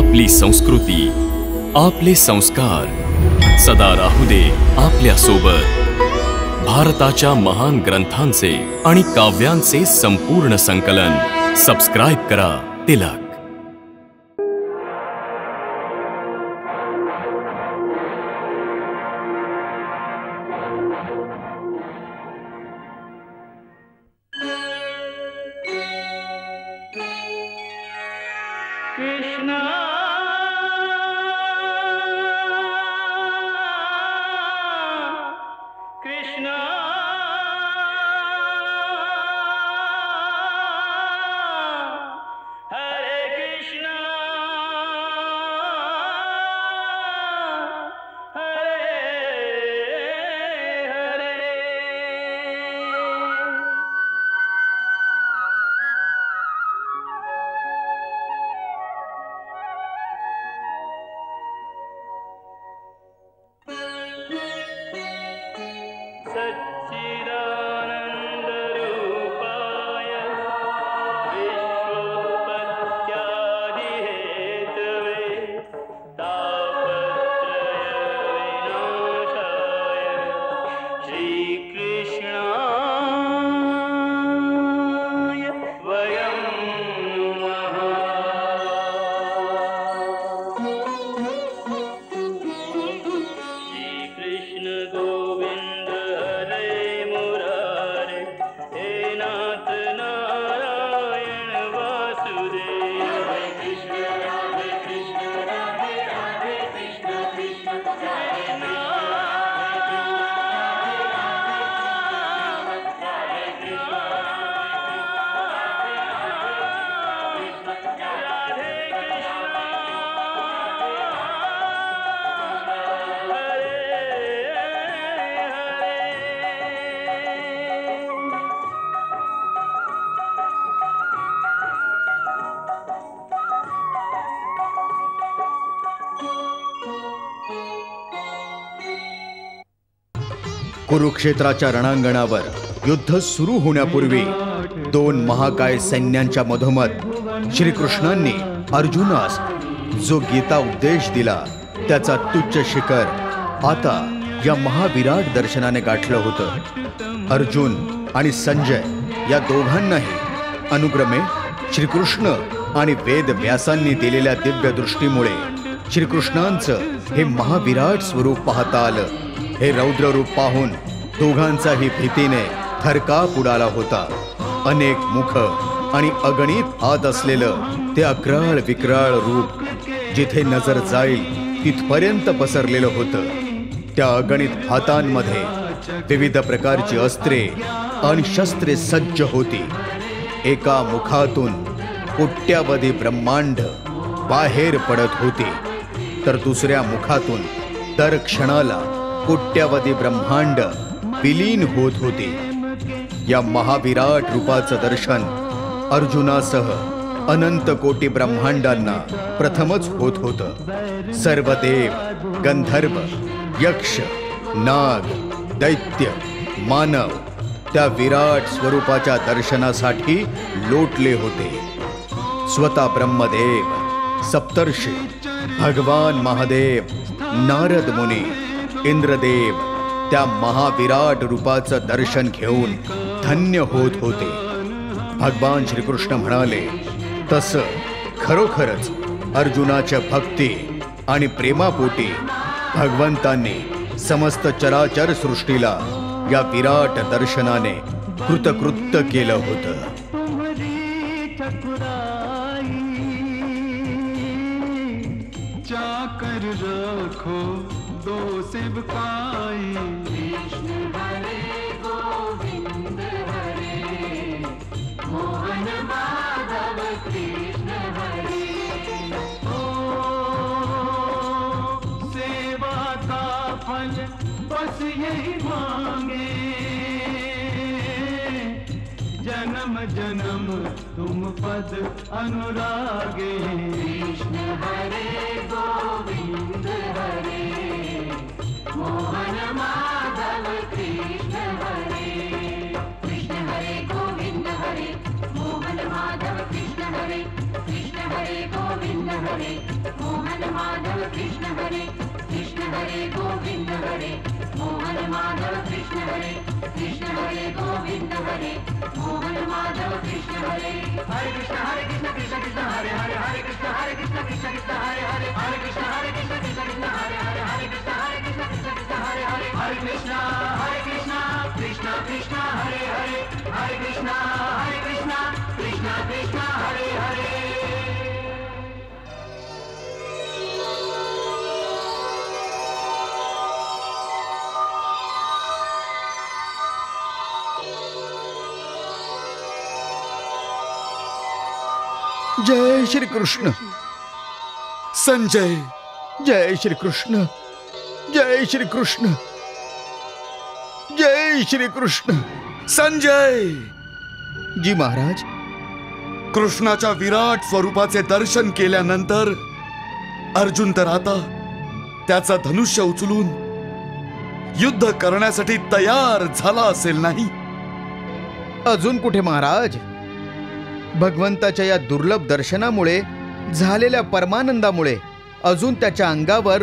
आपली संस्कृती, आपले संस्कार सदा राहू दे आपल्या सोबत। भारताच्या महान ग्रंथांचे आणि काव्यांचे संपूर्ण संकलन सबस्क्राइब करा तिलक। कृष्णा कृष्णा हरे कृष्णा हरे हरे। सच्चिदानंद रूपाय विश्वोत्पत्त्यादि हेतवे तापत्रय विनाशाय श्रीकृष्णाय वयं नमः। श्रीकृष्ण गोविंद हरे मुरारे हे नाथ नारायण वासुदेव। हरे कृष्ण राधे राधे कृष्ण कृष्ण कृष्ण कुरुक्षेत्राच्या रणांगणावर युद्ध सुरू होण्यापूर्वी दोन महाकाय सैन्यांच्या मधोमध श्रीकृष्णांनी अर्जुनास जो गीता उपदेश दिला त्याचा तुच्छ शिखर आता या महाविराट दर्शनाने गाठलं होतं। अर्जुन आणि संजय या दोघांनाही अनुक्रमे श्रीकृष्ण आणि वेद व्यासांनी दिलेल्या दिव्य दृष्टीमुळे श्रीकृष्णांचं हे महाविराट स्वरूप पाहता आलं। हे रौद्र रूप पाहून दोघांचाही भीतीने थरकाप उडाला होता। अनेक मुख आणि अगणित हात असलेलं ते अक्राळ विक्राळ रूप जिथे नजर जाईल तिथपर्यंत पसरलेलं होतं। त्या अगणित हातांमध्ये विविध प्रकारची अस्त्रे आणि शस्त्रे सज्ज होती। एका मुखातून कोट्यावधी ब्रह्मांड बाहेर पडत होती तर दुसऱ्या मुखातून दर क्षणाला कोट्यावधी ब्रह्मांड विलीन होत होते। या महाविराट रूपाचं दर्शन अर्जुनासह अनंत कोटी ब्रह्मांडांना प्रथमच होत होतं। सर्व देव, गंधर्व, यक्ष, नाग, दैत्य, मानव त्या विराट स्वरूपाच्या दर्शनासाठी लोटले होते। स्वतः ब्रह्मदेव, सप्तर्षी, भगवान महादेव, नारद मुनी, इंद्रदेव त्या महाविराट रूपाचं दर्शन घेऊन धन्य होत होते। भगवान श्रीकृष्ण म्हणाले तसं खरोखरच अर्जुनाच्या भक्ती आणि प्रेमापोटी भगवंतांनी समस्त चराचर सृष्टीला या विराट दर्शनाने कृतकृत्य केलं होतं। चाकर रखो दो सेवकाई। कृष्ण हरे गोविंद हरे मोहन माधव कृष्ण हरे। ओ सेवा का फल बस यही मांगे जन्म जन्म तुम पद अनुरागे। कृष्ण हरे गोविंद हरे मोहन माधव कृष्ण हरे। कृष्ण हरे गोविंद हरे मोहन माधव कृष्ण हरे। कृष्ण हरे गोविंद हरे हरे मोहन माधव कृष्ण हरे गोविंद हरे मोहन माधव कृष्ण हरे गोविंद हरे मोहन माधव कृष्ण हरे कृष्ण कृष्ण कृष्ण हरे हरे हरे कृष्ण कृष्ण कृष्ण हरे हरे हरे कृष्ण कृष्ण कृष्ण हरे हरे हरे कृष्ण कृष्ण हरे हरे हरे कृष्ण कृष्ण कृष्ण हरे हरे हरे कृष्ण कृष्ण कृष्ण हरे हरे जय श्री कृष्ण. संजय, जय श्री कृष्ण. जय श्री कृष्ण. जय श्री कृष्ण. संजय. जी महाराज. कृष्णाच्या विराट स्वरूपाचे दर्शन केल्यानंतर अर्जुन तर आता त्याचा धनुष्य उचलून युद्ध करण्यासाठी तयार झाला असेल नाही? अजून कुठे महाराज. भगवंताच्या या दुर्लभ दर्शनामुळे झालेल्या परमानंदामुळे अजून त्याच्या अंगावर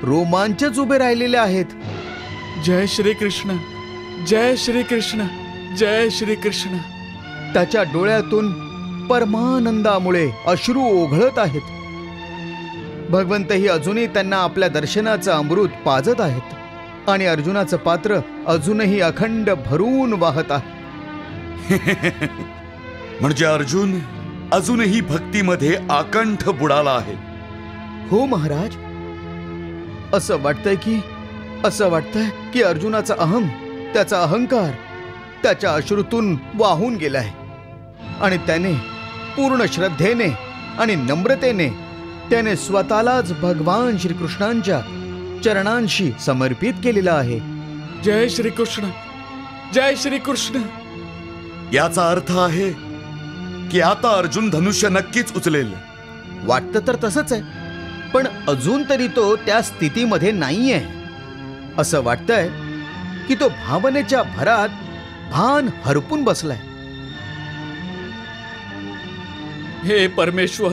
रोमांचच उभे राहिलेले आहेत. जय श्री कृष्ण. जय श्री कृष्ण. जय श्री कृष्ण. त्याच्या डोळ्यातून परमानंदामुळे अश्रू ओघळत आहेत. भगवंतही अजूनही त्यांना आपल्या दर्शनाचं अमृत पाजत आहेत आणि अर्जुनाचं पात्र अजूनही अखंड भरून वाहत आहे. म्हणजे अर्जुन अजूनही भक्तीमध्ये आकंठ बुडाला आहे. हो महाराज. असं वाटतंय की अर्जुनाचा अहम, त्याचा अहंकार त्याच्या अश्रूतून वाहून गेलाय आणि त्याने पूर्ण श्रद्धेने आणि नम्रतेने त्याने स्वतःलाच भगवान श्रीकृष्णांच्या चरणांशी समर्पित केलेला आहे. जय श्री कृष्ण. जय श्री कृष्ण. याचा अर्थ आहे की आता अर्जुन धनुष्य नक्कीच उचलेल. वाटतं तर तसंच आहे, पण अजून तरी तो त्या स्थितीमध्ये नाहीये. असं वाटतंय की तो भावनेच्या भरात भान हरपून बसलाय. हे परमेश्वर,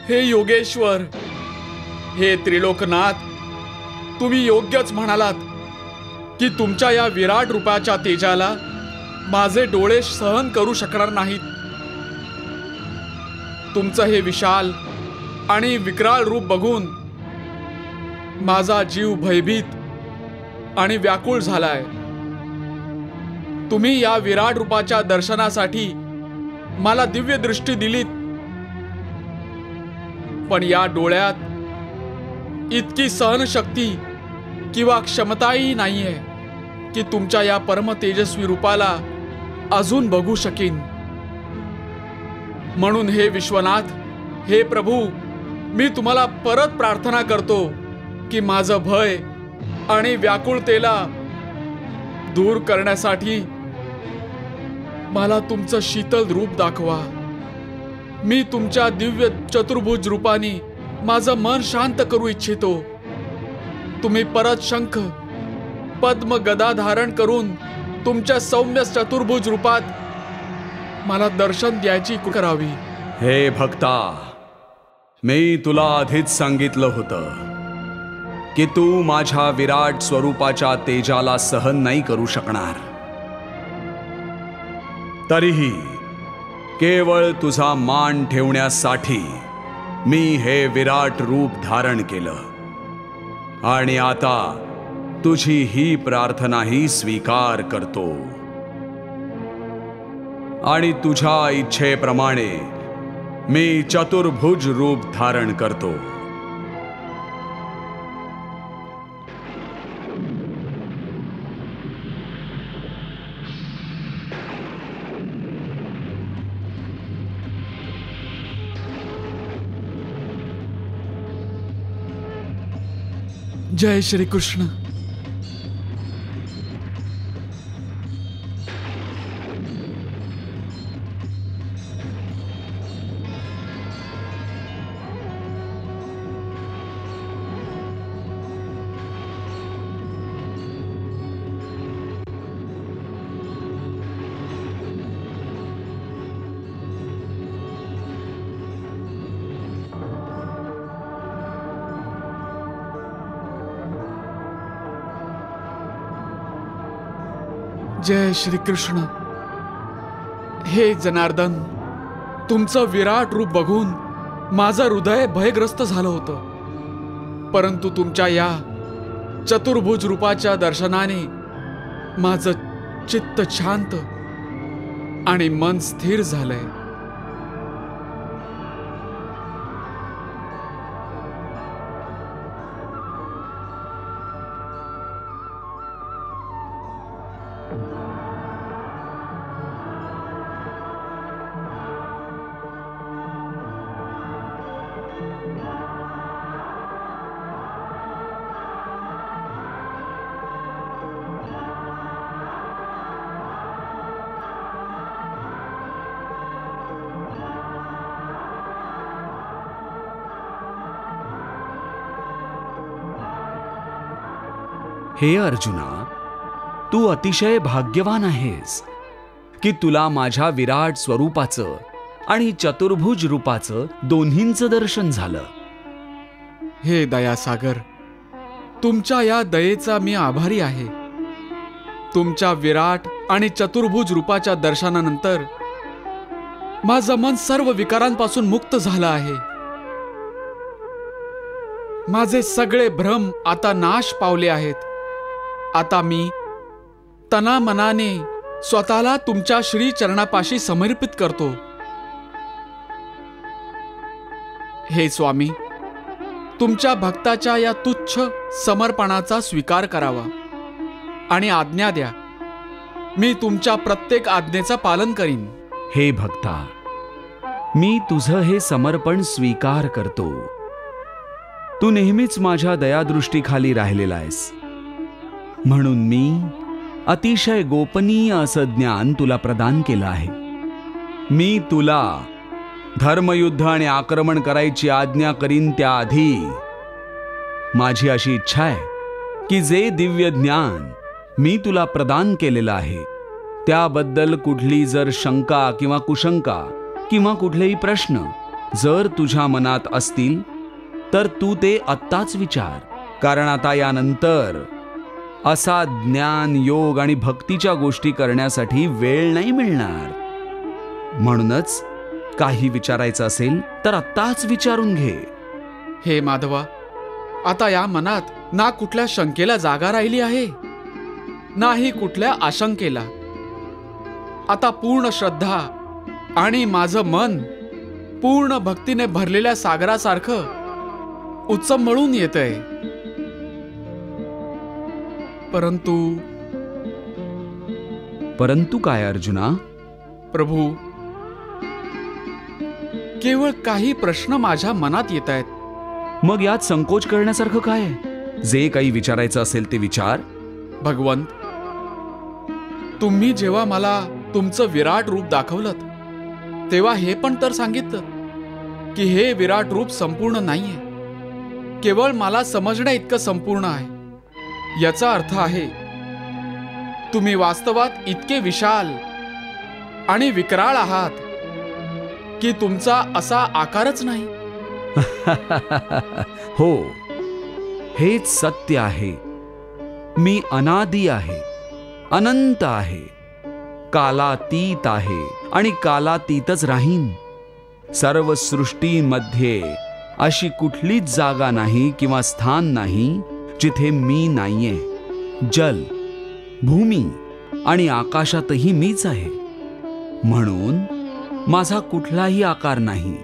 हे योगेश्वर, हे त्रिलोकनाथ, तुम्ही योग्यच म्हणालात की तुमच्या या विराट रूपाच्या तेजाला माझे डोळे सहन करू शकणार नाहीत. तुमचं हे विशाल आणि विक्राळ रूप बघून माझा जीव भयभीत आणि व्याकुळ झालाय. तुम्ही या विराट रूपाच्या दर्शनासाठी मला दिव्य दृष्टी दिलीत, पण या डोळ्यात इतकी सहनशक्ती किंवा क्षमताही नाहीये की तुमच्या या परम तेजस्वी रूपाला अजून बघू शकीन. म्हणून हे विश्वनाथ, हे प्रभू, मी तुम्हाला परत प्रार्थना करतो की माझं भय आणि व्याकुळतेला दूर करण्यासाठी मला तुमचं शीतल रूप दाखवा. मी तुमच्या दिव्य चतुर्भुज रूपाने माझं मन शांत करू इच्छितो. तुम्ही परत शंख पद्म गदा धारण करून तुमच्या सौम्य चतुर्भुज रूपात मला दर्शन द्यायची करावी. हे भक्ता, मी तुला आधीच सांगितलं होतं की तू माझ्या विराट स्वरूपाच्या तेजाला सहन नाही करू शकणार. तरीही केवळ तुझा मान ठेवण्यासाठी मी हे विराट रूप धारण केलं आणि आता तुझी ही प्रार्थनाही स्वीकार करतो आणि तुझ्या इच्छेप्रमाणे मी चतुर्भुज रूप धारण करतो. जय श्री कृष्ण. जय श्री कृष्ण. हे जनार्दन, तुमचं विराट रूप बघून माझं हृदय भयग्रस्त झालं होतं, परंतु तुमच्या या चतुर्भुज रूपाच्या दर्शनाने माझं चित्त शांत आणि मन स्थिर झालंय. हे अर्जुना, तू अतिशय भाग्यवान आहेस की तुला माझ्या विराट स्वरूपाचं आणि चतुर्भुज रूपाचं दोन्हींचं दर्शन झालं. हे दयासागर, तुमच्या या दयेचा मी आभारी आहे. तुमच्या विराट आणि चतुर्भुज रूपाच्या दर्शनानंतर माझं मन सर्व विकारांपासून मुक्त झालं आहे. माझे सगळे भ्रम आता नाश पावले आहेत. आता मी तना मनाने स्वतःला तुमच्या श्री चरणापाशी समर्पित करतो. हे स्वामी, तुमच्या भक्ताच्या या तुच्छ समर्पणाचा स्वीकार करावा आणि आज्ञा द्या. मी तुमच्या प्रत्येक आज्ञेचं पालन करीन. हे भक्ता, मी तुझं हे समर्पण स्वीकार करतो. तू नेहमीच माझ्या दयादृष्टीखाली राहिलेला आहेस, म्हणून मी अतिशय गोपनीय असं ज्ञान तुला प्रदान केलं आहे. मी तुला धर्मयुद्ध आणि आक्रमण करायची आज्ञा करीन त्याआधी माझी अशी इच्छा आहे की जे दिव्य ज्ञान मी तुला प्रदान केलेलं आहे त्याबद्दल कुठली जर शंका किंवा कुशंका किंवा कुठलेही प्रश्न जर तुझ्या मनात असतील तर तू ते आत्ताच विचार. कारण आता यानंतर असा ज्ञान, योग आणि भक्तीच्या गोष्टी करण्यासाठी वेळ नाही मिळणार. म्हणूनच काही विचारायचं असेल तर आत्ताच विचारून घे. हे माधवा, आता या मनात ना कुठल्या शंकेला जागा राहिली आहे, नाही कुठल्या आशंकेला. आता पूर्ण श्रद्धा आणि माझं मन पूर्ण भक्तीने भरलेल्या सागरासारखं उचंबळून येतंय. परंतु काय अर्जुना? प्रभू, केवळ काही प्रश्न माझ्या मनात येत आहेत. मग यात संकोच करण्यासारखं काय? जे काही विचारायचं असेल ते विचार. भगवंत, तुम्ही जेव्हा मला तुमचं विराट रूप दाखवलं तेव्हा हे पण तर सांगितलं की हे विराट रूप संपूर्ण नाहीये, केवळ मला समजण्या इतकं संपूर्ण आहे. याचा अर्थ आहे तुम्ही वास्तवात इतके विशाल आणि विकराळ आहात की तुमचा असा आकारच नाही. हो, हेच सत्य आहे. मी अनादी आहे, अनंत आहे, कालातीत आहे आणि कालातीतच राहीन. सर्व सृष्टींमध्ये अशी कुठलीच जागा नाही किंवा स्थान नाही जिथे मी नाहीये. जल, भूमी आणि आकाशातही मीच आहे. म्हणून माझा कुठलाही आकार नाही,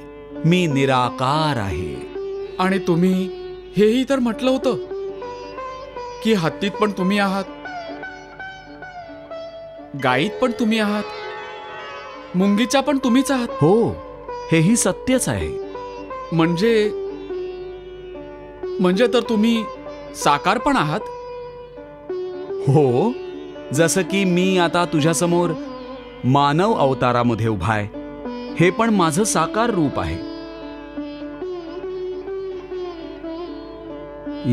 मी निराकार आहे. आणि तुम्ही हेही तर म्हटलं होतं की हत्तीत पण तुम्ही आहात, गायीत पण तुम्ही आहात, मुंगीचा पण तुम्हीच आहात. हो, हेही सत्यच आहे. म्हणजे तर तुम्ही साकार पण आहात. हो, जसं की मी आता तुझ्यासमोर मानव अवतारामध्ये उभा आहे, हे पण माझं साकार रूप आहे.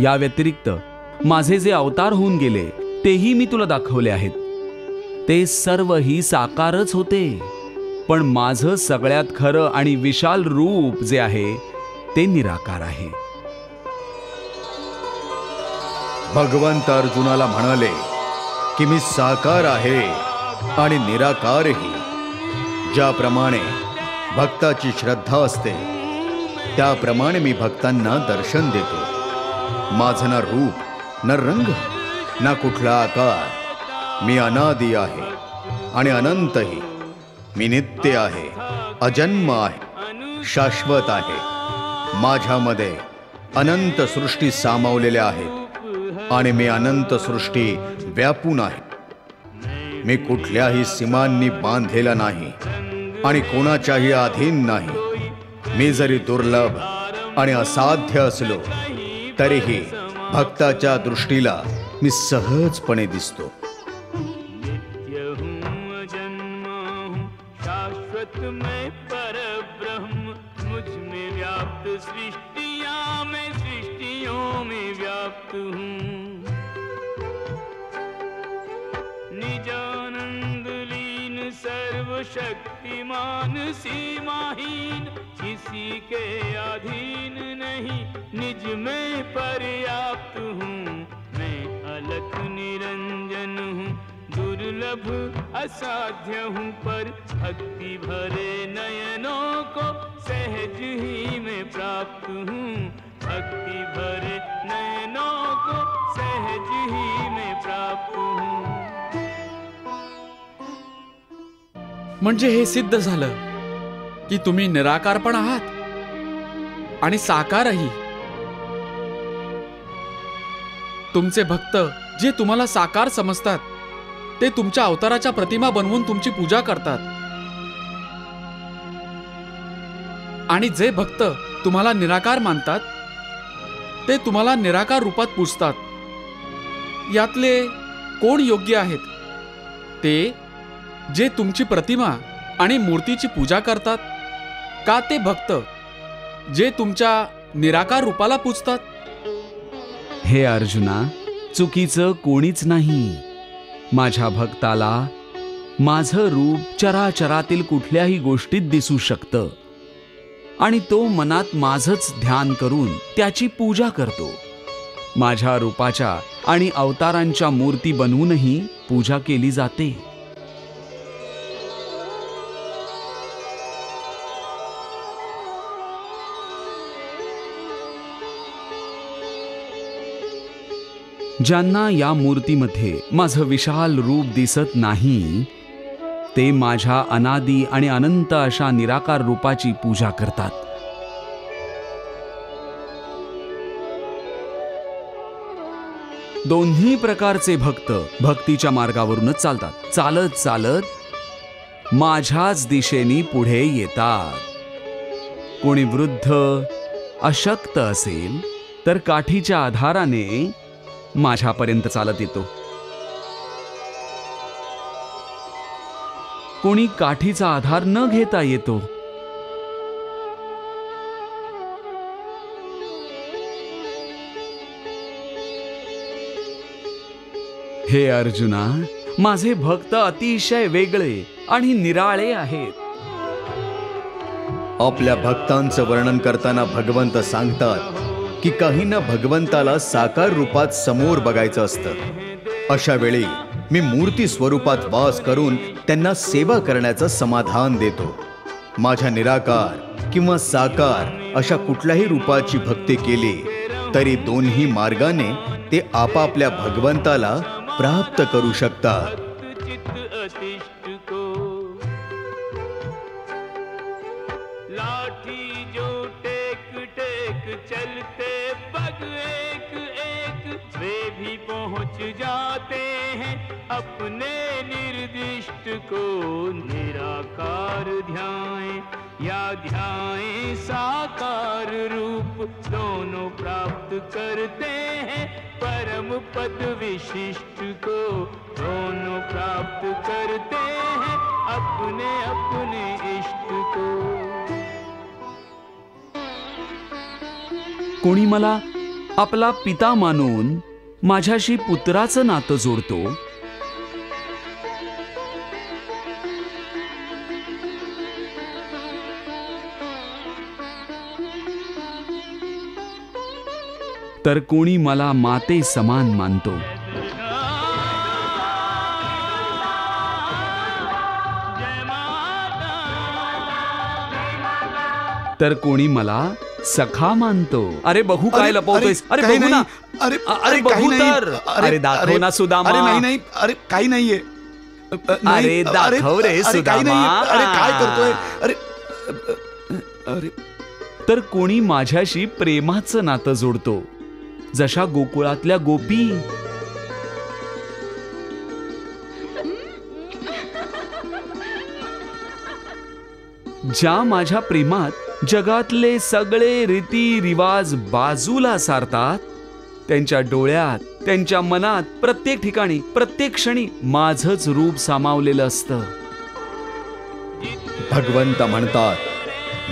या व्यतिरिक्त माझे जे अवतार होऊन गेले तेही मी तुला दाखवले आहेत. ते सर्वही साकारच होते, पण माझं सगळ्यात खरं आणि विशाल रूप जे आहे ते निराकार आहे. भगवंत अर्जुनाला म्हणाले, की मी साकार आहे आणि निराकारही. ज्याप्रमाणे भक्ताची श्रद्धा असते त्याप्रमाणे मी भक्तांना दर्शन देतो. माझं ना रूप न रंग ना कुठला आकार. मी अनादी आहे आणि अनंतही. मी नित्य आहे, अजन्म आहे, शाश्वत आहे. माझ्यामध्ये अनंत सृष्टी सामावलेल्या आहेत आणि मी अनंत सृष्टी व्यापून आहे. मी कुठल्याही सीमांनी बांधलेला नाही आणि कोणाच्याही अधीन नाही. मी जरी दुर्लभ आणि असाध्य असलो तरीही भक्ताच्या दृष्टीला मी सहजपणे दिसतो. नित्य हूँ अजन्मा हूँ, शाश्वत मैं परब्रह्म. मुझ में व्याप्त सृष्टियाँ, मैं सृष्टियों में व्याप्त हूँ. निजानंद लीन सर्वशक्तिमान सीमाहीन, किसी के अधीन नहीं, निज में पर्याप्त हूँ. मैं अलख निरंजन हूँ, दुर्लभ असाध्य हूँ, पर भक्ति भरे नयनों को सहज ही मैं प्राप्त हूँ. भक्ति भरे नयनों को सहज ही मैं प्राप्त हूँ. म्हणजे हे सिद्ध झालं की तुम्ही निराकार पण आहात आणि साकारही. तुमचे भक्त जे तुम्हाला साकार समजतात ते तुमच्या अवताराच्या प्रतिमा बनवून तुमची पूजा करतात, आणि जे भक्त तुम्हाला निराकार मानतात ते तुम्हाला निराकार रूपात पूजतात. यातले कोण योग्य आहेत? ते जे तुमची प्रतिमा आणि मूर्तीची पूजा करतात, का ते भक्त जे तुमच्या निराकार रूपाला पूजतात? हे अर्जुना, चुकीचं कोणीच नाही. माझ्या भक्ताला माझं रूप चराचरातील कुठल्याही गोष्टीत दिसू शकतं आणि तो मनात माझंच ध्यान करून त्याची पूजा करतो. माझ्या रूपाच्या आणि अवतारांच्या मूर्ती बनवूनही पूजा केली जाते. ज्यांना या मूर्तीमध्ये माझं विशाल रूप दिसत नाही ते माझ्या अनादी आणि अनंत अशा निराकार रूपाची पूजा करतात. दोन्ही प्रकारचे भक्त भक्तीच्या मार्गावरूनच चालतात. चालत चालत माझ्याच दिशेने पुढे येतात. कोणी वृद्ध अशक्त असेल तर काठीच्या आधाराने माझ्यापर्यंत चालत येतो. कोणी काठीचा आधार न घेता येतो. हे अर्जुना, माझे भक्त अतिशय वेगळे आणि निराळे आहेत. आपल्या भक्तांचं वर्णन करताना भगवंत सांगतात की काहींना भगवंताला साकार रूपात समोर बघायचं असतं. अशा वेळी मी मूर्ती स्वरूपात वास करून त्यांना सेवा करण्याचं समाधान देतो. माझ्या निराकार किंवा साकार अशा कुठल्याही रूपाची भक्ती केली तरी दोन्ही मार्गाने ते आपापल्या भगवंताला प्राप्त करू शकतात. लाठी जो टेक टेक चलते पग एक एक, वे भी पहुंच जाते हैं अपने निर्दिष्ट को. निराकार ध्याएं या ध्याएं साकार रूप, दोनों प्राप्त करते हैं परम पद विशिष्ट को. दोनों प्राप्त करते हैं अपने अपने इष्ट को. कोणी मला आपला पिता मानून माझ्याशी पुत्राचं नातं जोडतो. तर कोणी मला माते समान मानतो. तर कोणी मला सखा मानतो. अरे बघू काय अरे, लपवतोयस? अरे काही बघू ना. नाही. अरे अरे काही बघू नाही. तर. अरे दाखव ना सुदामा. अरे नाही नाही, अरे काही नाहीये. अरे दाखव रे अरे काही सुदामा. नाहीये. अरे काय करतोय? अरे अरे तर कोणी माझ्याशी प्रेमाचं नातं जोडतो, जशा गोकुळातल्या गोपी. ज्या माझ्या प्रेमात जगातले सगळे रीती रिवाज बाजूला सारतात, त्यांच्या डोळ्यात, त्यांच्या मनात, प्रत्येक ठिकाणी, प्रत्येक क्षणी माझंच रूप सामावलेलं असतं. भगवंत म्हणतात,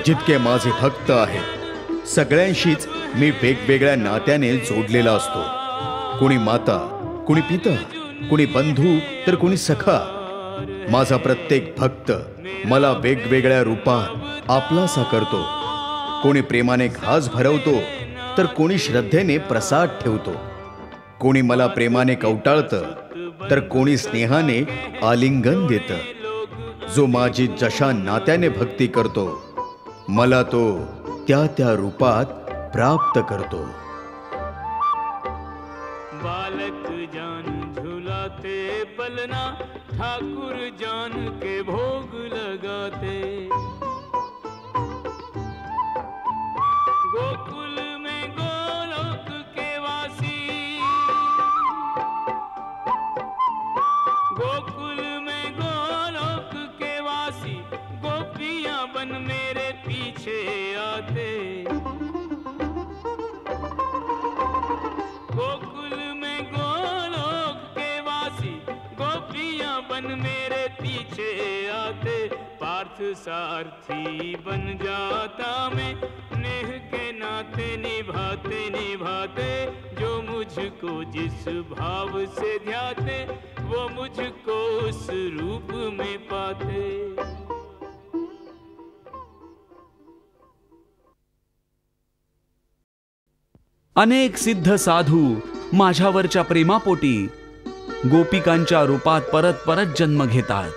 जितके माझे भक्त आहेत सगळ्यांशीच मी वेगवेगळ्या नात्याने जोडलेला असतो. कोणी माता, कोणी पिता, कोणी बंधू, तर कोणी सखा. माझा प्रत्येक भक्त मला वेगवेगळ्या रूपात आपलासा करतो. कोणी प्रेमाने घास भरवतो, तर कोणी श्रद्धेने प्रसाद ठेवतो. कोणी मला प्रेमाने कवटाळतं, तर कोणी स्नेहाने आलिंगन देतं. जो माझी जशा नात्याने भक्ती करतो, मला तो त्या त्या रूपात प्राप्त करतो. बालक जान झुलाते पलना, ठाकुर जान के भोग लगाते. गोकुल में गोलोक के वासी, गोकुल में गोलोक के वासी, गोपियां बन मेरे पीछे आते. गोकुल में गोलोक के वासी, गोपियां बन मेरे पीछे आते. पार्थ सारथी बन जाता मैं, नेह के नाते निभाते निभाते. जो मुझको जिस भाव से ध्याते, वो मुझको उस रूप में पाते. अनेक सिद्ध साधू माझ्यावरच्या प्रेमापोटी गोपिकांच्या रूपात परत परत जन्म घेतात.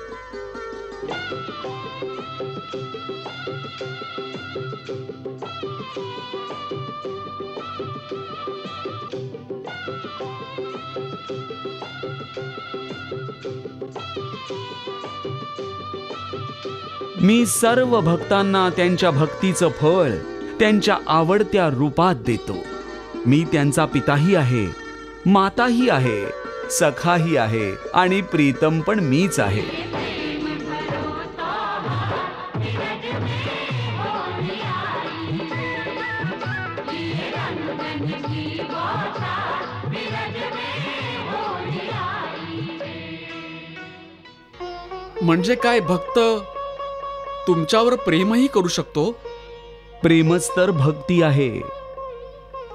मी सर्व भक्तांना त्यांच्या भक्तीचं फळ त्यांच्या आवडत्या रूपात देतो. मी त्यांचा पिताही आहे, माताही आहे, सखाही आहे आणि प्रीतम पण मीच आहे. म्हणजे काय, भक्त तुमच्यावर प्रेमही करू शकतो? प्रेमच तर भक्ती आहे.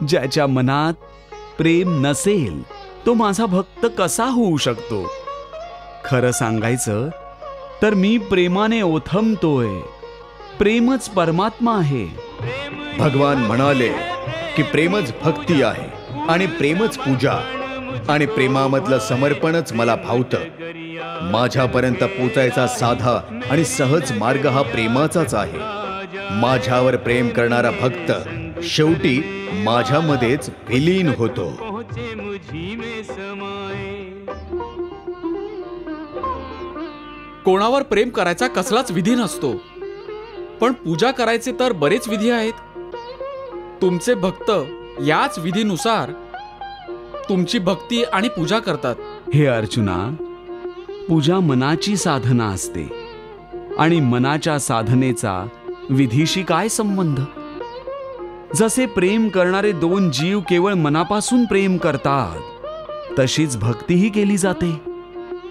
ज्याच्या मनात प्रेम नसेल तो माझा भक्त कसा होऊ शकतो? खरं सांगायचं तर मी प्रेमाने ओथंबतोय. प्रेमच परमात्मा आहे. भगवान म्हणाले की प्रेमच भक्ती आहे आणि प्रेमच पूजा, आणि प्रेमामधलं समर्पणच मला भावतं. माझ्यापर्यंत पोचायचा साधा आणि सहज मार्ग हा प्रेमाचाच आहे. माझ्यावर प्रेम करणारा भक्त शेवटी माझ्यामध्येच विलीन होतो. कोणावर प्रेम करायचा कसलाच विधी नसतो, पण पूजा करायचे तर बरेच विधी आहेत. तुमचे भक्त याच विधीनुसार तुमची भक्ती आणि पूजा करतात. हे अर्जुना, पूजा मनाची साधना असते आणि मनाच्या साधनेचा विधीशी काय संबंध? जसे प्रेम करणारे दोन जीव केवळ मनापासून प्रेम करतात, तशीच भक्तीही केली जाते.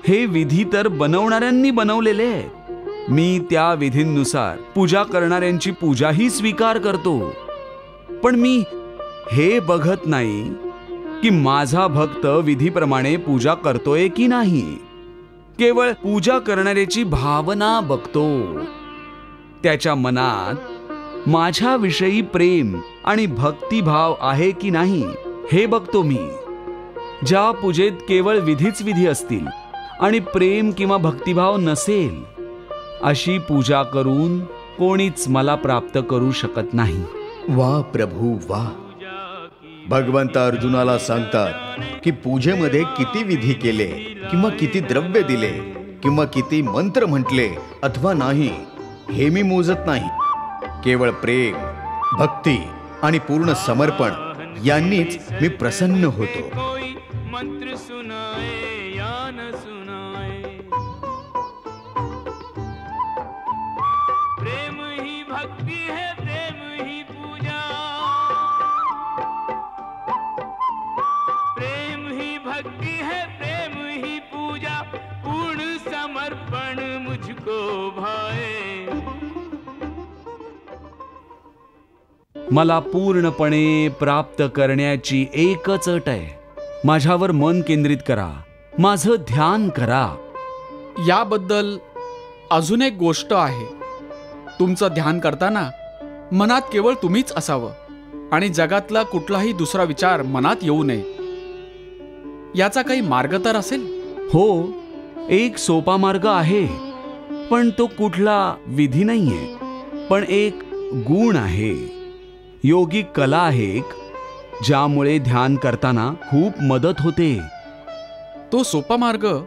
हे विधी तर बनवणाऱ्यांनी बनवलेले आहेत. मी त्या विधींनुसार पूजा करणाऱ्यांची पूजाही स्वीकार करतो. पण मी हे बघत नाही की माझा भक्त विधीप्रमाणे पूजा करतोय की नाही. केवळ पूजा करणाऱ्याची भावना बघतो. त्याच्या मनात माझ्याविषयी प्रेम आणि भक्तिभाव आहे की नाही हे बघतो मी. ज्या पूजेत केवळ विधीच विधी असतील आणि प्रेम किंवा भक्तिभाव नसेल, अशी पूजा करून कोणीच मला प्राप्त करू शकत नाही. वा प्रभू वा. भगवंत अर्जुनाला सांगतात की पूजेमध्ये किती विधी केले किंवा किती द्रव्य दिले किंवा किती मंत्र म्हटले अथवा नाही हे मी मोजत नाही. केवळ प्रेम, भक्ती आणि पूर्ण समर्पण यांनीच मी प्रसन्न होतो. कोई मंत्र सुनाए या न सुनाए, प्रेम ही भक्ति है, प्रेम ही पूजा, प्रेम ही भक्ति है, प्रेम ही पूजा, पूर्ण समर्पण मुझको भाए. मला पूर्णपणे प्राप्त करण्याची एकच अट आहे. माझ्यावर मन केंद्रित करा, माझं ध्यान करा. याबद्दल अजून एक गोष्ट आहे. तुमचं ध्यान करताना मनात केवळ तुम्हीच असावं आणि जगातला कुठलाही दुसरा विचार मनात येऊ नये. याचा काही मार्ग तर असेल? हो, एक सोपा मार्ग आहे, पण तो कुठला विधी नाहीये, पण एक गुण आहे. योगिक कला आहे एक, ज्यामुळे ध्यान करताना खूप मदत होते. तो सोपा मार्ग,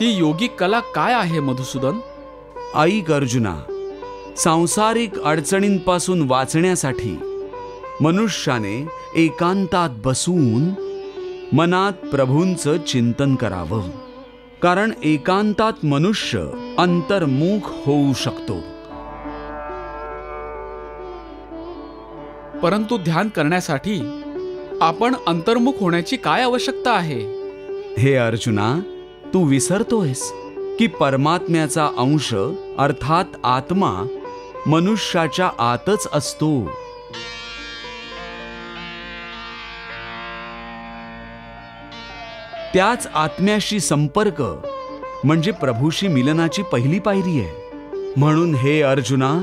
ती योगिक कला काय आहे मधुसूदन? ऐक अर्जुना, सांसारिक अडचणींपासून वाचण्यासाठी मनुष्याने एकांतात बसून मनात प्रभूंचं चिंतन करावं. कारण एकांतात मनुष्य अंतर्मुख होऊ शकतो. परंतु ध्यान करण्यासाठी आपण अंतर्मुख होण्याची काय आवश्यकता आहे? हे अर्जुना, तू विसरतोयस की परमात्म्याचा अंश अर्थात आत्मा मनुष्याच्या आतच असतो. त्याच आत्म्याशी संपर्क म्हणजे प्रभूशी मिलनाची पहिली पायरी आहे. म्हणून हे अर्जुना,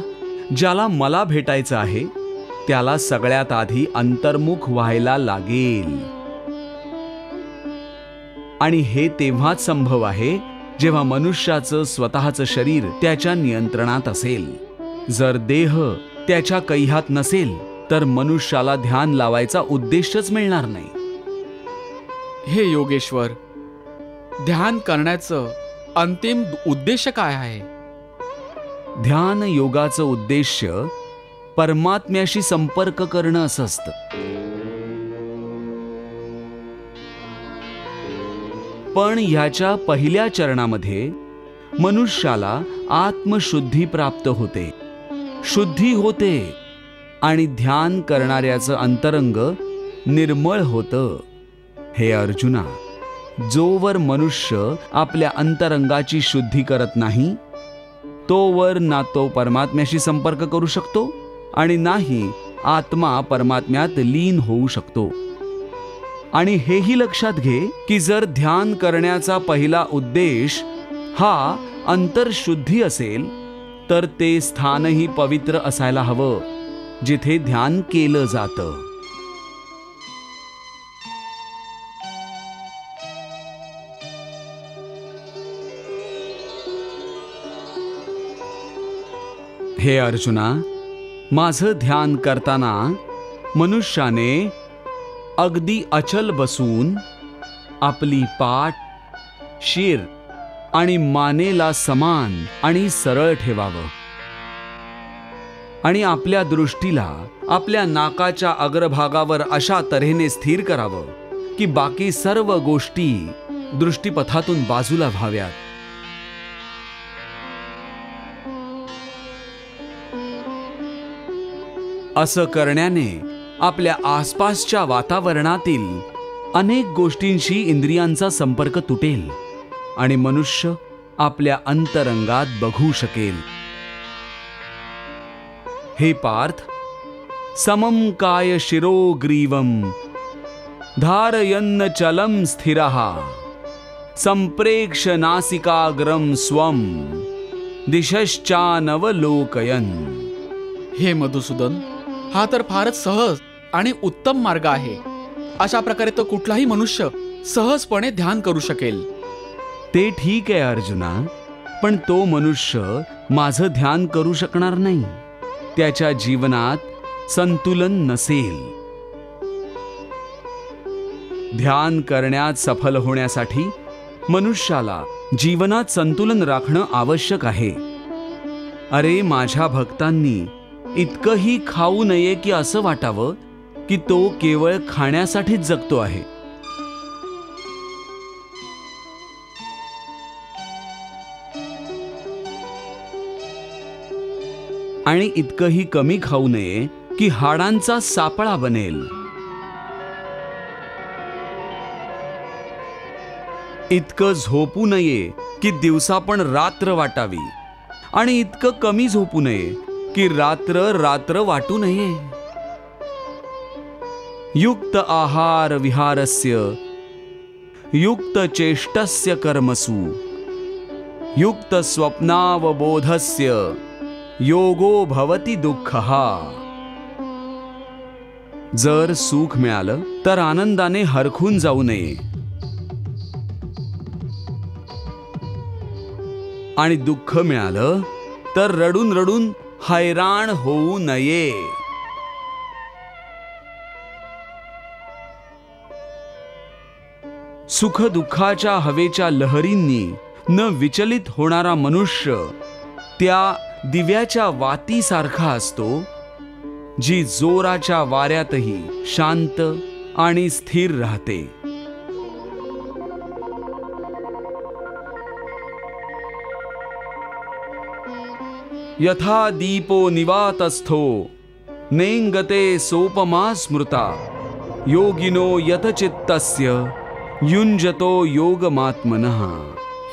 ज्याला मला भेटायचं आहे त्याला सगळ्यात आधी अंतर्मुख व्हायला लागेल. आणि हे तेव्हाच संभव आहे जेव्हा मनुष्याचं स्वतःचं शरीर त्याच्या नियंत्रणात असेल. जर देह त्याच्या कैहात नसेल तर मनुष्याला ध्यान लावायचा उद्देशच मिळणार नाही. हे योगेश्वर, ध्यान करण्याचं अंतिम उद्देश काय आहे? ध्यान योगाचं उद्देश्य परमात्म्याशी संपर्क करणं असं असतं. पण ह्याच्या पहिल्या चरणामध्ये मनुष्याला आत्मशुद्धी प्राप्त होते, शुद्धी होते आणि ध्यान करणाऱ्याचं अंतरंग निर्मळ होतं. हे अर्जुना, जोवर मनुष्य आपल्या अंतरंगाची शुद्धी करत नाही तोवर ना तो परमात्म्याशी संपर्क करू शकतो आणि नाही आत्मा परमात्म्यात लीन होऊ शकतो. आणि हेही लक्षात घे की जर ध्यान करण्याचा पहिला उद्देश हा अंतर्शुद्धी असेल तर ते स्थानही पवित्र असायला हवं जिथे ध्यान केलं जातं. हे अर्जुना, माझं ध्यान करताना मनुष्याने अगदी अचल बसून आपली पाठ, शिर आणि मानेला समान आणि सरळ ठेवावं आणि आपल्या दृष्टीला आपल्या नाकाच्या अग्रभागावर अशा तऱ्हेने स्थिर करावं की बाकी सर्व गोष्टी दृष्टीपथातून बाजूला व्हाव्यात. असं करण्याने आपल्या आसपासच्या वातावरणातील अनेक गोष्टींशी इंद्रियांचा संपर्क तुटेल आणि मनुष्य आपल्या अंतरंगात बघू शकेल. हे पार्थ, समं काय शिरो ग्रीवम धारयन्न चलम स्थिरः संप्रेक्ष नासिकाग्रम स्वम दिशश्चानवलोकयन्. हे मधुसूदन, हा तर फारच सहज आणि उत्तम मार्ग आहे. अशा प्रकारे तो कुठलाही मनुष्य सहजपणे ध्यान करू शकेल. ते ठीक आहे अर्जुना, पण तो मनुष्य माझं ध्यान करू शकणार नाही, त्याच्या जीवनात संतुलन नसेल. ध्यान करण्यात सफल होण्यासाठी मनुष्याला जीवनात संतुलन राखणं आवश्यक आहे. अरे माझ्या भक्तांनी इतकंही खाऊ नये की असं वाटावं की तो केवळ खाण्यासाठीच जगतो आहे. आणि इतकंही कमी खाऊ नये की हाडांचा सापळा बनेल. इतकं झोपू नये की दिवसा पण रात्र वाटावी, आणि इतकं कमी झोपू नये की रात्र रात्र वाटू नये. युक्त आहार विहारस्य युक्त चेष्टस्य कर्मसु युक्त स्वप्नावबोधस्य योगो भवति दुःखः. जर सुख मिळालं तर आनंदाने हरखून जाऊ नये, आणि दुःख मिळालं तर रडून रडून हैराण होऊ नये. सुख दुःखाच्या हवेच्या लहरींनी न विचलित होणारा मनुष्य त्या दिव्याच्या वातीसारखा असतो, जी जोराच्या वाऱ्यातही शांत आणि स्थिर राहते. यथा दीपो निवातस्थो नेंगते सोपमा स्मृता योगिनो यतचित्तस्य युंजतो योगमात्मनः.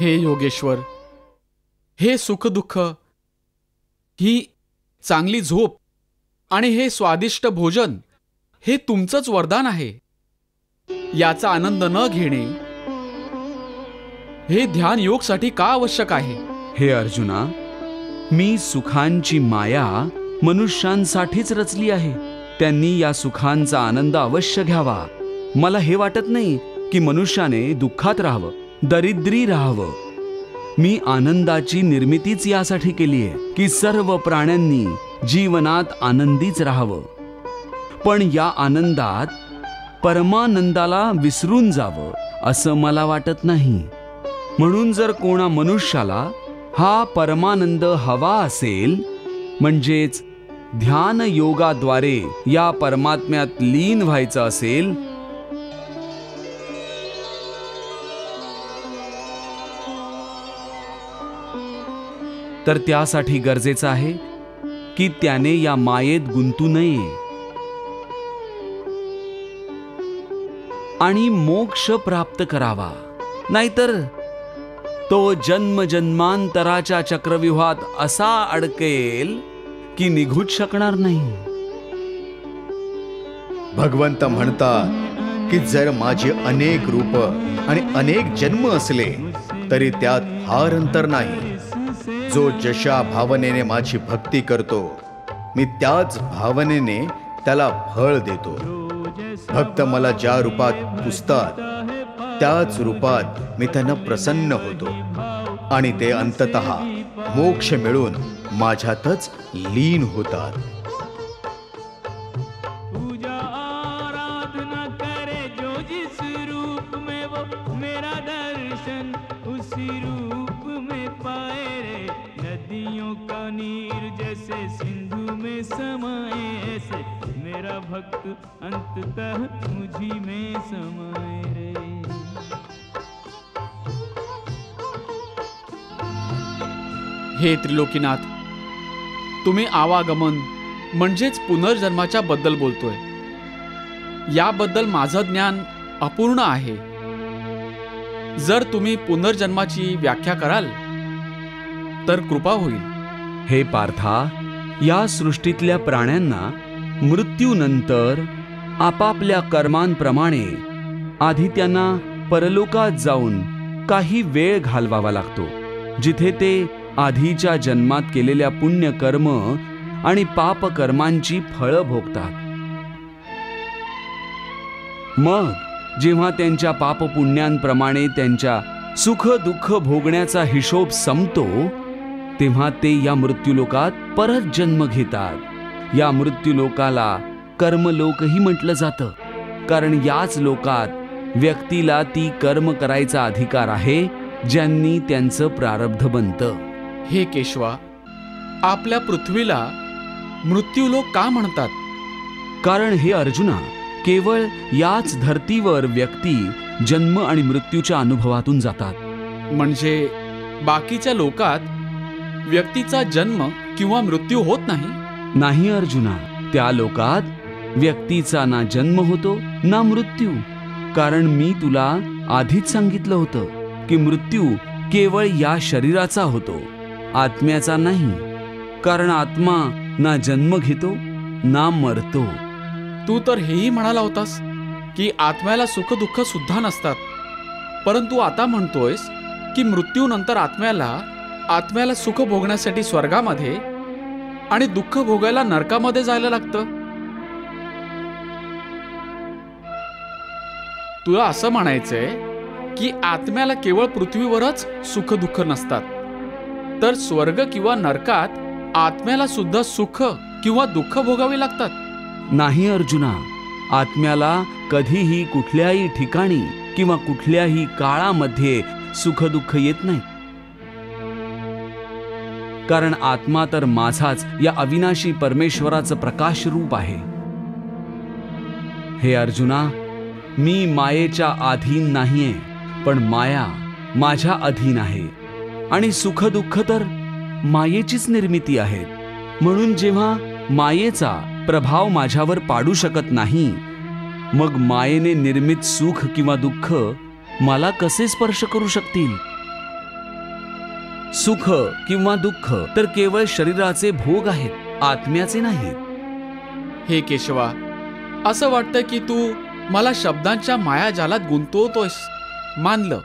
हे योगेश्वर, हे सुख दुःख, ही चांगली झोप आणि हे स्वादिष्ट भोजन हे तुमचंच वरदान आहे. याचा आनंद न घेणे हे ध्यान योगसाठी का आवश्यक आहे? हे अर्जुना, मी सुखांची माया मनुष्यांसाठीच रचली आहे. त्यांनी या सुखांचा आनंद अवश्य घ्यावा. मला हे वाटत नाही की मनुष्याने दुःखात राहावं, दरिद्री राहावं. मी आनंदाची निर्मितीच यासाठी केली आहे की सर्व प्राण्यांनी जीवनात आनंदीच राहावं. पण या आनंदात परमानंदाला विसरून जावं असं मला वाटत नाही. म्हणून जर कोणा मनुष्याला हा परमानंद हवा असेल, म्हणजेच ध्यान योगाद्वारे या परमात्म्यात लीन व्हायचं असेल, तर त्यासाठी गरजेचं आहे की त्याने या मायेत गुंतू नये आणि मोक्ष प्राप्त करावा. नाहीतर तो जन्मजन्मांतराच्या चक्रव्यूहात असा अडकेल की निघूच शकणार नाही. भगवंत म्हणतात की जर माझी अनेक रूप आणि अनेक जन्म असले तरी त्यात फार अंतर नाही. जो जशा भावनेने माझी भक्ती करतो, मी त्याच भावनेने त्याला फळ देतो. भक्त मला ज्या रूपात पुजतात त्याच रूपात मी त्यांना प्रसन्न होतो, आणि ते अंततः मोक्ष मिळून माझ्यातच लीन होतात. पूजा आराधना करे जो जिस रूप में, वो मेरा दर्शन उसी रूप में पाए रे. नदियों का नीर जैसे सिंधु में समाए, ऐसे मेरा भक्त अंततः मुझी में समाए रे. हे त्रिलोकीनाथ, तुम्ही आवागमन म्हणजेच पुनर्जन्माच्या बद्दल बोलतोय. याबद्दल माझं ज्ञान अपूर्ण आहे. जर तुम्ही पुनर्जन्माची व्याख्या कराल तर कृपा होईल. हे पार्था, या सृष्टीतल्या प्राण्यांना मृत्यूनंतर आपापल्या कर्मांप्रमाणे आधी त्यांना परलोकात जाऊन काही वेळ घालवावा लागतो, जिथे ते आधीच्या जन्मात केलेल्या पुण्यकर्म आणि पापकर्मांची फळं भोगतात. मग जेव्हा त्यांच्या पापपुण्यांप्रमाणे त्यांच्या सुख दुःख भोगण्याचा हिशोब संपतो, तेव्हा ते या मृत्यूलोकात परत जन्म घेतात. या मृत्यूलोकाला कर्मलोकही म्हटलं जातं, कारण याच लोकात व्यक्तीला ती कर्म करायचा अधिकार आहे ज्यांनी त्यांचं प्रारब्ध बनतं. हे केशवा, आपल्या पृथ्वीला मृत्यूलोक का म्हणतात? कारण हे अर्जुना, केवळ याच धर्तीवर व्यक्ती जन्म आणि मृत्यूच्या अनुभवातून जातात. म्हणजे बाकीच्या लोकात व्यक्तीचा जन्म किंवा मृत्यू होत नाही? नाही अर्जुना, त्या लोकात व्यक्तीचा ना जन्म होतो ना मृत्यू. कारण मी तुला आधीच सांगितलं होतं की मृत्यू केवळ या शरीराचा होतो, आत्म्याचा नाही. कारण आत्मा ना जन्म घेतो ना मरतो. तू तर हेही म्हणाला होतास की आत्म्याला सुख दुःख सुद्धा नसतात, परंतु आता म्हणतोयस की मृत्यूनंतर आत्म्याला सुख भोगण्यासाठी स्वर्गामध्ये आणि दुःख भोगायला नरकामध्ये जायला लागतं. तुला असं म्हणायचंय की आत्म्याला केवळ पृथ्वीवरच सुख दुःख नसतात, तर स्वर्ग किंवा नरकात आत्म्याला सुद्धा सुख किंवा दुःख भोगावे लागतात? नाही अर्जुना, आत्म्याला कधीही कुठल्याही ठिकाणी किंवा कुठल्याही काळामध्ये सुख दुःख येत नाही. कारण आत्मा तर माझाच या अविनाशी परमेश्वराचं प्रकाश रूप आहे. हे अर्जुना, मी मायेच्या अधीन नाहीये, पण माया माझ्या अधीन आहे. आणि सुख दुःख तर मायेचीच निर्मिती आहेत. म्हणून जेव्हा मायेचा प्रभाव माझ्यावर पाडू शकत नाही, मग मायेने निर्मित सुख किंवा दुःख मला कसे स्पर्श करू शकतील? सुख किंवा दुःख तर केवळ शरीराचे भोग आहेत, आत्म्याचे नाहीत. हे केशवा, असं वाटतं की तू मला शब्दांच्या मायाजालात गुंतवतोयस. मानलं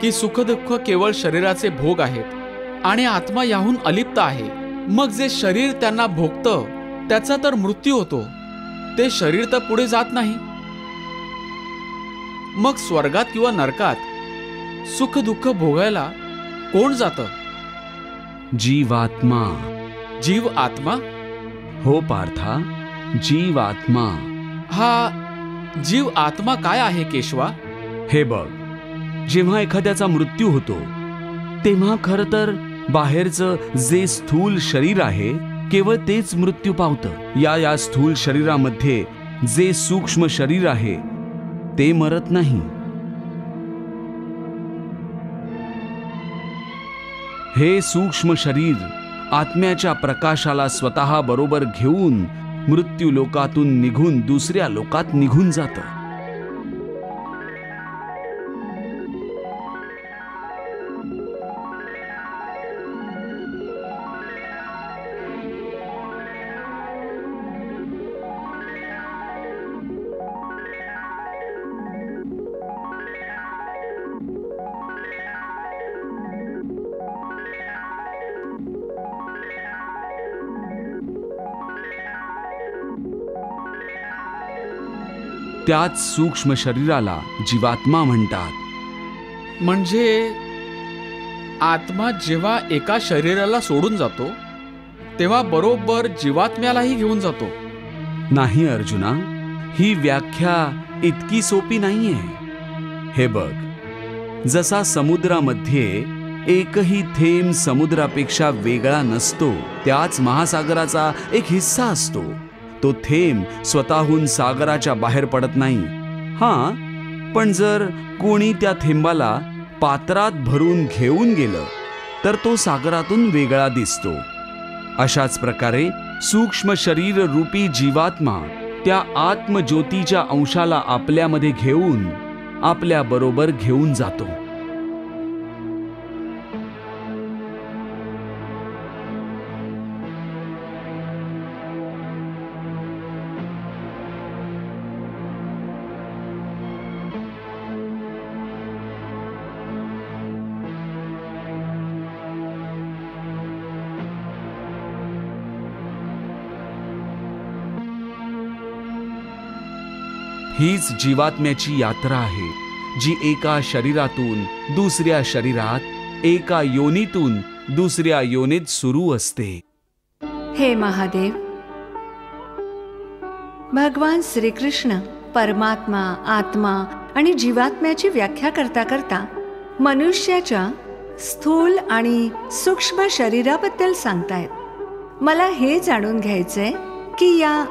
की सुख दुःख केवळ शरीराचे भोग आहेत आणि आत्मा याहून अलिप्त आहे. मग जे शरीर त्यांना भोगतं त्याचा तर मृत्यू होतो, ते शरीर तर पुढे जात नाही. मग स्वर्गात किंवा नरकात सुख दुःख भोगायला कोण जातं? जीवात्मा. जीव आत्मा? हो पार्था, जीवात्मा. हा जीव आत्मा काय आहे केशवा? हे बघ, जेव्हा एखाद्याचा मृत्यू होतो तेव्हा खरं तर बाहेरचं जे स्थूल शरीर आहे केवळ तेच मृत्यू पावतं. या स्थूल शरीरामध्ये जे सूक्ष्म शरीर आहे ते मरत नाही. हे सूक्ष्म शरीर आत्म्याच्या प्रकाशाला स्वतः बरोबर घेऊन मृत्यू लोकातून निघून दुसऱ्या लोकात निघून जातं. त्याच सूक्ष्म शरीराला जीवात्मा म्हणतात. म्हणजे आत्मा जेव्हा एका शरीराला सोडून जातो तेव्हा बरोबर जीवात्म्यालाही घेऊन जातो? नाही अर्जुना, ही व्याख्या इतकी सोपी नाहीये. हे बघ, जसा समुद्रामध्ये एकही थेंब समुद्रापेक्षा वेगळा नसतो, त्याच महासागराचा एक हिस्सा असतो. तो थेंब स्वतःहून सागराच्या बाहेर पडत नाही. पण जर कोणी त्या थेंबाला पात्रात भरून घेऊन गेलं तर तो सागरातून वेगळा दिसतो. अशाच प्रकारे सूक्ष्म शरीर रूपी जीवात्मा त्या आत्मज्योतीच्या अंशाला आपल्यामध्ये घेऊन आपल्या बरोबर घेऊन जातो. हीच जीवात्म्याची यात्रा आहे, जी एका शरीरातून दुसऱ्या शरीरात, एका योनीतून दुसऱ्या योनीत सुरू असते. हे महादेव, भगवान श्रीकृष्ण परमात्मा, आत्मा आणि जीवात्म्याची व्याख्या करता करता मनुष्याच्या स्थूल आणि सूक्ष्म शरीराबद्दल सांगतायत. मला हे जाणून घ्यायचंय की या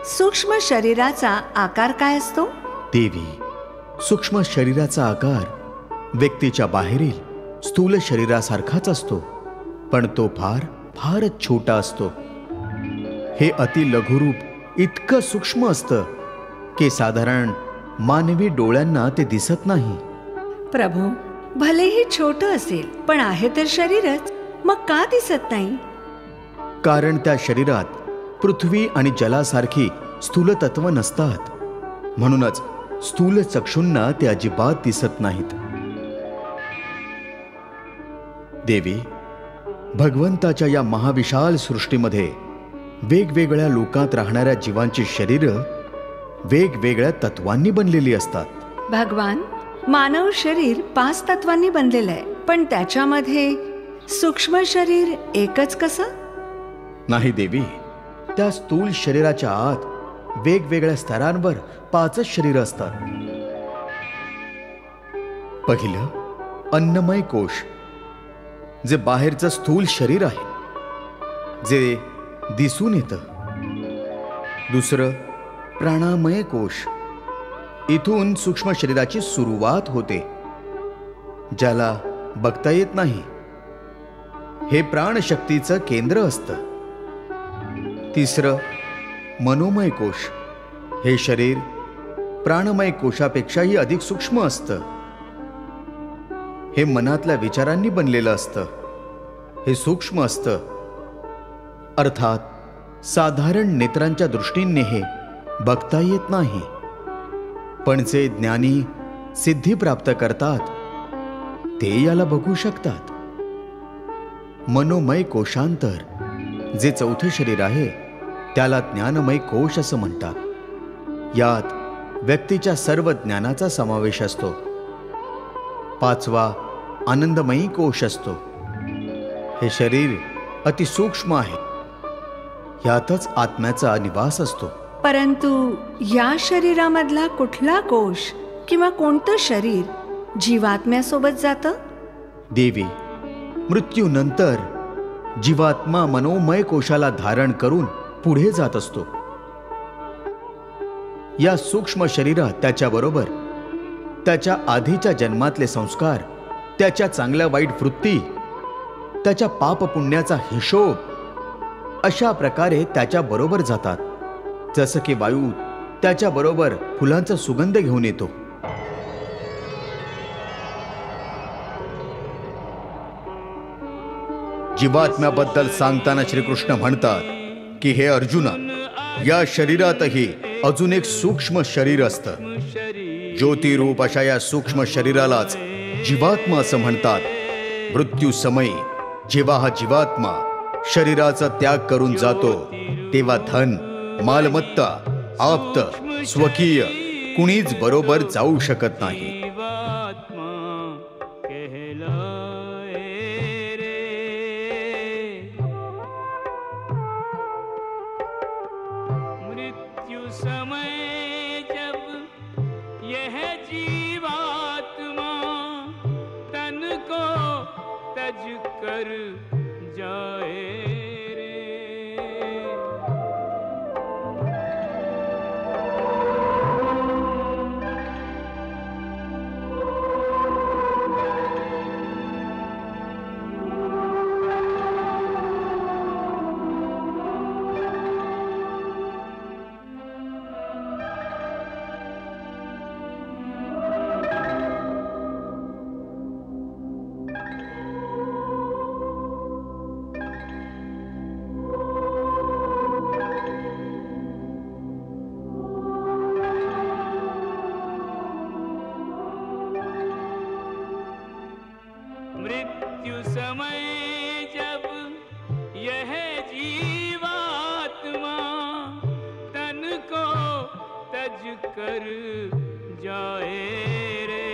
सूक्ष्म शरीराचा आकार काय असतो? देवी, सूक्ष्म शरीराचा आकार व्यक्तीच्या बाहेरील स्थूल शरीरासारखाच असतो, पण तो फारच छोटा असतो. हे अति लघुरूप इतकं सूक्ष्म असतं की साधारण मानवी डोळ्यांना ते दिसत नाही. प्रभू, भलेही छोटं असेल पण आहे तर शरीरच, मग का दिसत नाही? कारण त्या शरीरात पृथ्वी आणि जलासारखी स्थूल तत्व नसतात. म्हणूनच स्थूल चक्षुंना ते अजिबात दिसत नाहीत. देवी, भगवंताच्या या महाविशाल सृष्टीमध्ये वेगवेगळ्या लोकात राहणाऱ्या जीवांची शरीरं वेगवेगळ्या तत्वांनी बनलेली असतात. भगवान, मानव शरीर 5 तत्वांनी बनलेलं आहे, पण त्याच्यामध्ये सूक्ष्म शरीर एकच कसं? नाही देवी, त्या स्थूल शरीराच्या आत वेगवेगळ्या स्तरांवर 5च शरीर असतात. पहिलं अन्नमय कोश, जे बाहेरचं स्थूल शरीर आहे, जे दिसून येतं. दुसरं प्राणामय कोश, इथून सूक्ष्म शरीराची सुरुवात होते, ज्याला बघता येत नाही. हे प्राणशक्तीचं केंद्र असतं. तिसरं मनोमय कोश, हे शरीर प्राणमय कोशापेक्षाही अधिक सूक्ष्म असतं. हे मनातल्या विचारांनी बनलेलं असतं. हे सूक्ष्म असतं, अर्थात साधारण नेत्रांच्या दृष्टीने हे बघता येत नाही. पण जे ज्ञानी सिद्धी प्राप्त करतात ते याला बघू शकतात. मनोमय कोशांतर, जे 4थं शरीर आहे, त्याला ज्ञानमय कोश असं म्हणतात. यात व्यक्तीच्या सर्व ज्ञानाचा समावेश असतो. 5वा आनंदमयी कोश असतो. हे शरीर अतिसूक्ष्म आहे. यातच आत्म्याचा निवास असतो. परंतु या शरीरामधला कुठला कोश किंवा कोणतं शरीर जीवात्म्यासोबत जातं? देवी, मृत्यूनंतर जीवात्मा मनोमय कोशाला धारण करून पुढे जात असतो. या सूक्ष्म शरीरात त्याच्याबरोबर त्याच्या आधीच्या जन्मातले संस्कार, त्याच्या चांगल्या वाईट वृत्ती, त्याच्या पाप पुण्याचा हिशोब अशा प्रकारे त्याच्या बरोबर जातात. जसं की वायू त्याच्या बरोबर फुलांचा सुगंध घेऊन येतो. जीवात्म्याबद्दल सांगताना श्रीकृष्ण म्हणतात की हे अर्जुना, या शरीरातही अजून एक सूक्ष्म शरीर असतं. ज्योतिरूप अशा या सूक्ष्म शरीरालाच जीवात्मा असं म्हणतात. मृत्यू समयी जेव्हा हा जीवात्मा शरीराचा त्याग करून जातो, तेव्हा धन, मालमत्ता, आप्त, स्वकीय कुणीच बरोबर जाऊ शकत नाही. मृत्यु समय जब यह जीवात्मा तन को तज कर जाए रे, मृत्यु समय जब यह जीवात्मा तन को तज कर जाए रे,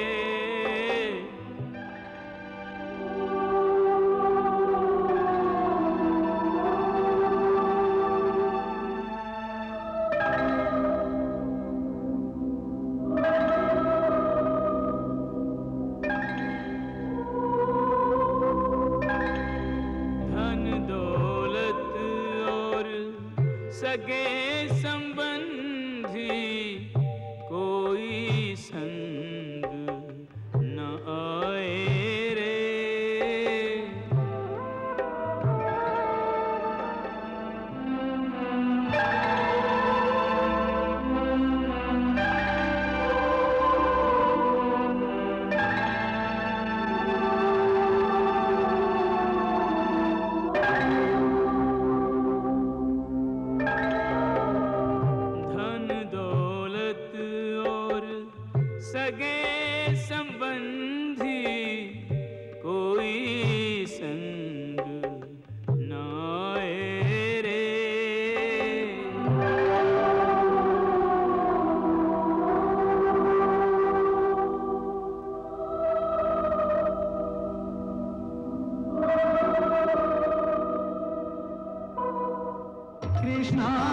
सगे संबंधी कोई संग नाए रे। कृष्णा